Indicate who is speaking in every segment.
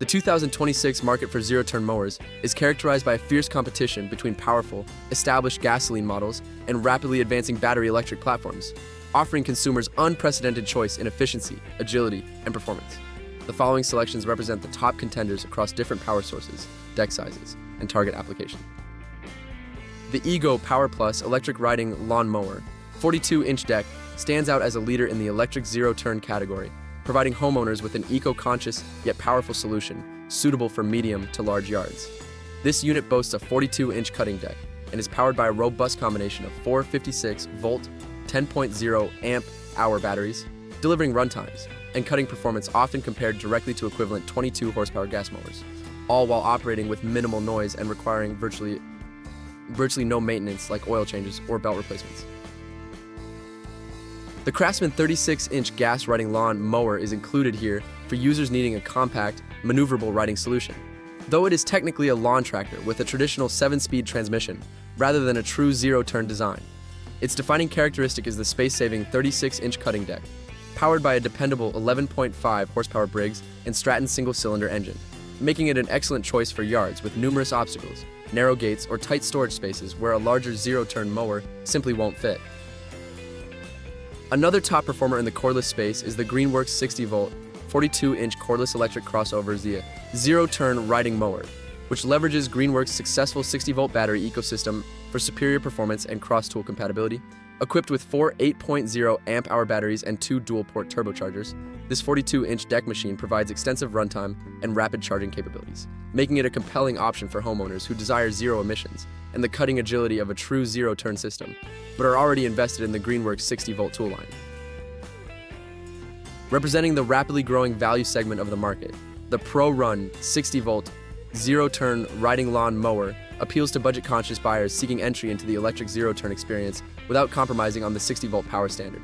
Speaker 1: The 2026 market for zero-turn mowers is characterized by a fierce competition between powerful, established gasoline models and rapidly advancing battery electric platforms, offering consumers unprecedented choice in efficiency, agility, and performance. The following selections represent the top contenders across different power sources, deck sizes, and target application. The Ego Power Plus electric riding lawn mower, 42-inch deck, stands out as a leader in the electric zero-turn category, providing homeowners with an eco-conscious yet powerful solution suitable for medium to large yards. This unit boasts a 42-inch cutting deck and is powered by a robust combination of 4 56-volt, 10.0 amp-hour batteries, delivering runtimes and cutting performance often compared directly to equivalent 22-horsepower gas mowers, all while operating with minimal noise and requiring virtually no maintenance like oil changes or belt replacements. The Craftsman 36-inch gas riding lawn mower is included here for users needing a compact, maneuverable riding solution. Though it is technically a lawn tractor with a traditional 7-speed transmission rather than a true zero-turn design, its defining characteristic is the space-saving 36-inch cutting deck, powered by a dependable 11.5 horsepower Briggs and Stratton single-cylinder engine, making it an excellent choice for yards with numerous obstacles, narrow gates, or tight storage spaces where a larger zero-turn mower simply won't fit. Another top performer in the cordless space is the Greenworks 60-volt, 42-inch cordless electric crossover zero-turn riding mower, which leverages Greenworks' successful 60-volt battery ecosystem for superior performance and cross-tool compatibility. Equipped with 4 8.0 amp-hour batteries and 2 dual-port turbochargers, this 42-inch deck machine provides extensive runtime and rapid charging capabilities, making it a compelling option for homeowners who desire zero emissions and the cutting agility of a true zero-turn system, but are already invested in the Greenworks 60-volt tool line. Representing the rapidly growing value segment of the market, the PRORUN 60-volt zero-turn riding lawn mower appeals to budget-conscious buyers seeking entry into the electric zero-turn experience without compromising on the 60-volt power standard.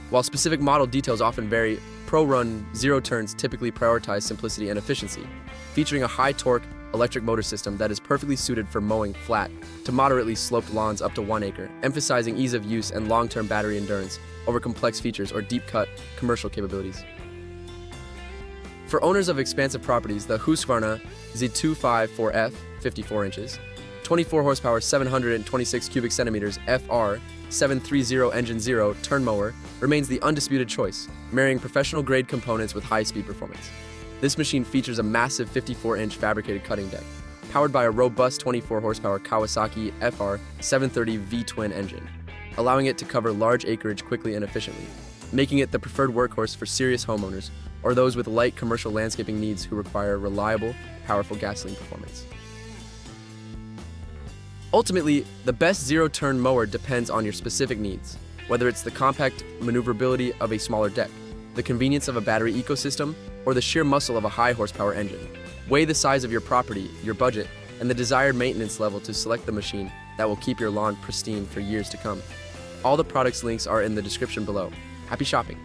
Speaker 1: While specific model details often vary, PRORUN zero-turns typically prioritize simplicity and efficiency, featuring a high-torque electric motor system that is perfectly suited for mowing flat to moderately sloped lawns up to 1 acre, emphasizing ease of use and long-term battery endurance over complex features or deep-cut commercial capabilities. For owners of expansive properties, the Husqvarna Z254F, 54 inches, 24 horsepower, 726 cubic centimeters FR 730 engine zero-turn mower remains the undisputed choice, marrying professional-grade components with high-speed performance. This machine features a massive 54-inch fabricated cutting deck, powered by a robust 24-horsepower Kawasaki FR 730 V-twin engine, allowing it to cover large acreage quickly and efficiently, making it the preferred workhorse for serious homeowners or those with light commercial landscaping needs who require reliable, powerful gasoline performance. Ultimately, the best zero-turn mower depends on your specific needs, whether it's the compact maneuverability of a smaller deck, the convenience of a battery ecosystem, or the sheer muscle of a high-horsepower engine. Weigh the size of your property, your budget, and the desired maintenance level to select the machine that will keep your lawn pristine for years to come. All the products links are in the description below. Happy shopping!